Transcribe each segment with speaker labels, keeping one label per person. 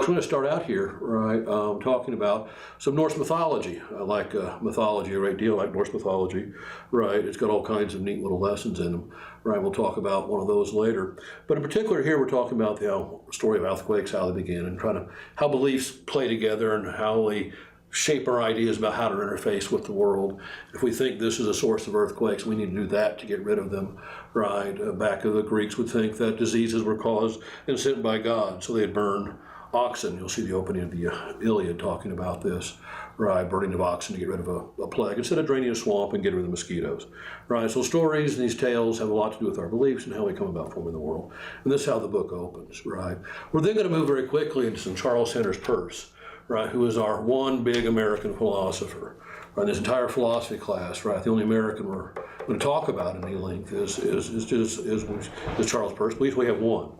Speaker 1: I'm going to start out here, right, talking about some Norse mythology. I like mythology a great deal, I like Norse mythology, right? It's got all kinds of neat little lessons in them, right? We'll talk about one of those later. But in particular here, we're talking about the story of earthquakes, how they begin, and how beliefs play together and how they shape our ideas about how to interface with the world. If we think this is a source of earthquakes, we need to do that to get rid of them, right? Back of the Greeks would think that diseases were caused and sent by God, so they'd burn oxen. You'll see the opening of the Iliad talking about this, right? Burning of oxen to get rid of a plague instead of draining a swamp and getting rid of the mosquitoes, right? So stories and these tales have a lot to do with our beliefs and how we come about forming the world. And this is how the book opens, right? We're then going to move very quickly into some Charles Sanders Peirce, right? Who is our one big American philosopher. Right? This entire philosophy class, right? The only American we're going to talk about in any length is Charles Peirce. At least we have one.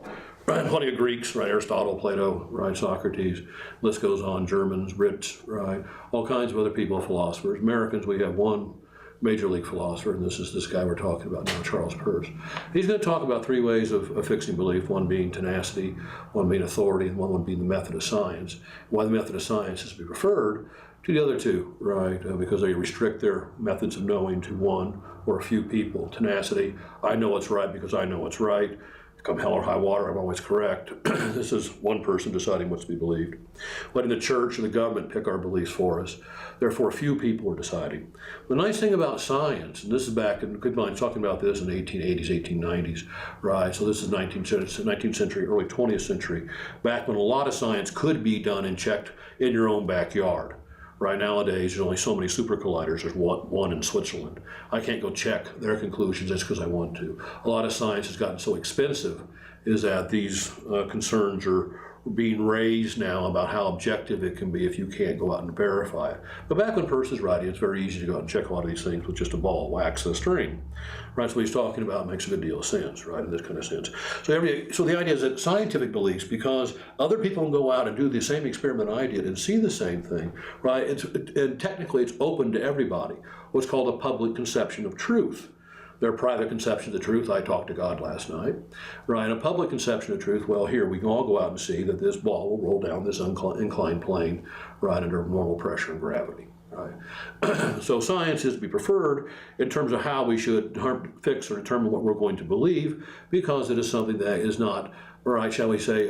Speaker 1: Right, plenty of Greeks, right? Aristotle, Plato, right? Socrates, list goes on. Germans, Brits, right? All kinds of other people, philosophers. Americans, we have one major league philosopher, and this is this guy we're talking about now, Charles Peirce. He's going to talk about three ways of fixing belief, one being tenacity, one being authority, and one being the method of science. Why the method of science is to be preferred to the other two, right? Because they restrict their methods of knowing to one or a few people. Tenacity, I know what's right because I know what's right. Come hell or high water, I'm always correct. This is one person deciding what's to be believed. Letting the church or the government pick our beliefs for us. Therefore, few people are deciding. The nice thing about science, and this is back in, good mind, talking about this in the 1880s, 1890s, right? So this is 19th century, early 20th century, back when a lot of science could be done and checked in your own backyard. Right nowadays, there's only so many super colliders. There's one in Switzerland. I can't go check their conclusions just because I want to. A lot of science has gotten so expensive is that these concerns are being raised now about how objective it can be if you can't go out and verify it. But back when Peirce is writing, it's very easy to go out and check a lot of these things with just a ball, wax, and a string. Right, so what he's talking about makes a good deal of sense, right, in this kind of sense. So the idea is that scientific beliefs, because other people can go out and do the same experiment I did and see the same thing, right, and technically it's open to everybody, what's called a public conception of truth. Their private conception of the truth, I talked to God last night, right? A public conception of truth, well, here we can all go out and see that this ball will roll down this inclined plane, right, under normal pressure and gravity, right? So science is to be preferred in terms of how we should fix or determine what we're going to believe, because it is something that is not, right, shall we say,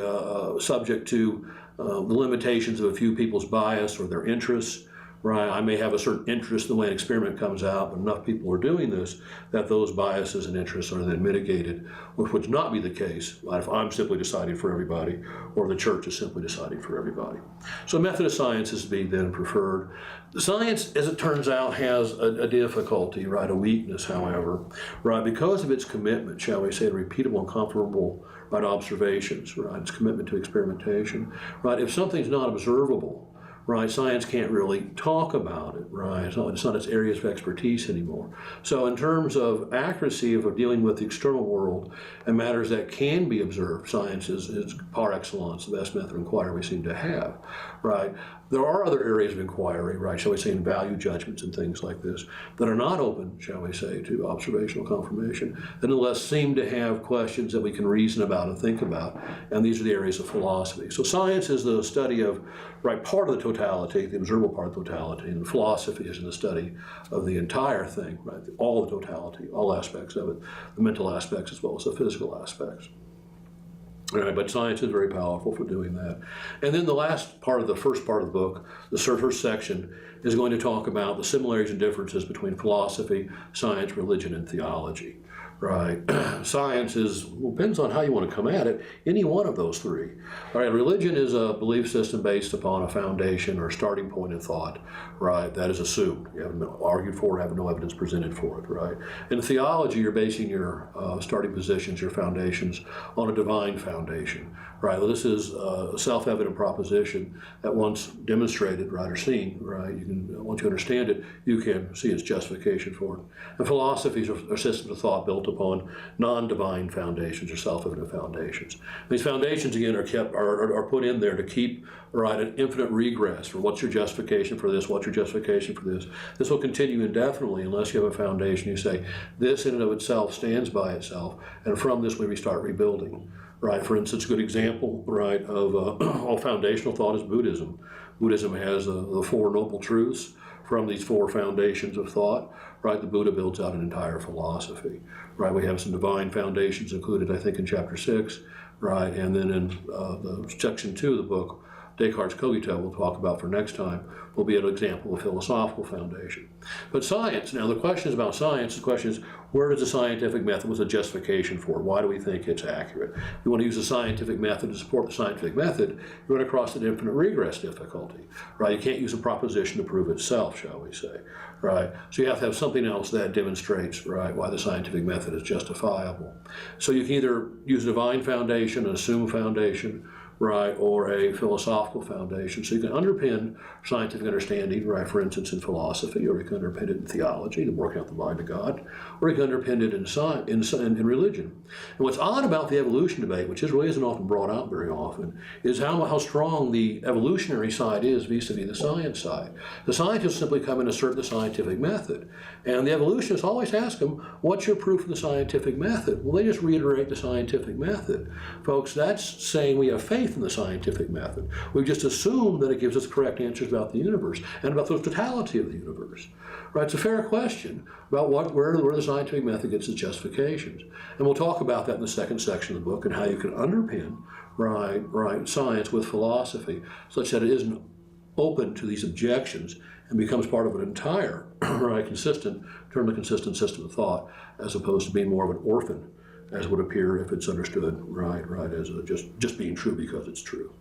Speaker 1: subject to the limitations of a few people's bias or their interests. Right, I may have a certain interest in the way an experiment comes out, but enough people are doing this that those biases and interests are then mitigated, which would not be the case right, if I'm simply deciding for everybody or the church is simply deciding for everybody. So method of science is to be then preferred. Science, as it turns out, has a difficulty, right, a weakness, however, right, because of its commitment, shall we say, to repeatable and comparable right, observations, right, its commitment to experimentation, right, if something's not observable, right, science can't really talk about it, right? It's not its areas of expertise anymore. So in terms of accuracy of dealing with the external world and matters that can be observed, science is par excellence, the best method of inquiry we seem to have, right? There are other areas of inquiry, right, shall we say, in value judgments and things like this, that are not open, shall we say, to observational confirmation, that nonetheless seem to have questions that we can reason about and think about, and these are the areas of philosophy. So science is the study of, right, part of the totality, the observable part of the totality, and philosophy is in the study of the entire thing, right, all the totality, all aspects of it, the mental aspects as well as the physical aspects. All right, but science is very powerful for doing that. And then the last part of the first part of the book, the first section, is going to talk about the similarities and differences between philosophy, science, religion, and theology. Right, science depends on how you want to come at it, any one of those three. All right, religion is a belief system based upon a foundation or starting point in thought, right, that is assumed. You haven't been argued for, have no evidence presented for it, right? In theology, you're basing your starting positions, your foundations, on a divine foundation, right? Well, this is a self-evident proposition that once demonstrated, right, or seen, right, once you understand it, you can see its justification for it. And philosophies are systems of thought built upon non-divine foundations or self-evident foundations. These foundations, again, are put in there to keep, right, an infinite regress for what's your justification for this, what's your justification for this. This will continue indefinitely unless you have a foundation. You say, this in and of itself stands by itself, and from this we start rebuilding. right? For instance, a good example, right, of all foundational thought is Buddhism. Buddhism has the Four Noble Truths. From these four foundations of thought, right, the Buddha builds out an entire philosophy, right? We have some divine foundations included, I think, in chapter 6, right? And then in the section 2 of the book, Descartes' Cogito, we'll talk about for next time, will be an example of philosophical foundation. But science, now the question is about science, the question is, where does the scientific method, what's the justification for it? Why do we think it's accurate? If you want to use a scientific method to support the scientific method, you're going to cross an infinite regress difficulty, right? You can't use a proposition to prove itself, shall we say, right? So you have to have something else that demonstrates, right, why the scientific method is justifiable. So you can either use a divine foundation, an assumed foundation, right, or a philosophical foundation. So you can underpin scientific understanding, right, for instance, in philosophy, or you can underpin it in theology, to work out the mind of God, or you can underpin it in science, in religion. And what's odd about the evolution debate, which really isn't often brought out very often, is how strong the evolutionary side is vis-a-vis the science side. The scientists simply come and assert the scientific method. And the evolutionists always ask them, what's your proof of the scientific method? Well, they just reiterate the scientific method. Folks, that's saying we have faith in the scientific method. We've just assumed that it gives us correct answers about the universe and about the totality of the universe. Right? It's a fair question about where the scientific method gets its justifications. And we'll talk about that in the second section of the book and how you can underpin science with philosophy such that it isn't open to these objections and becomes part of an entire consistent system of thought, as opposed to being more of an orphan, as would appear if it's understood as just being true because it's true.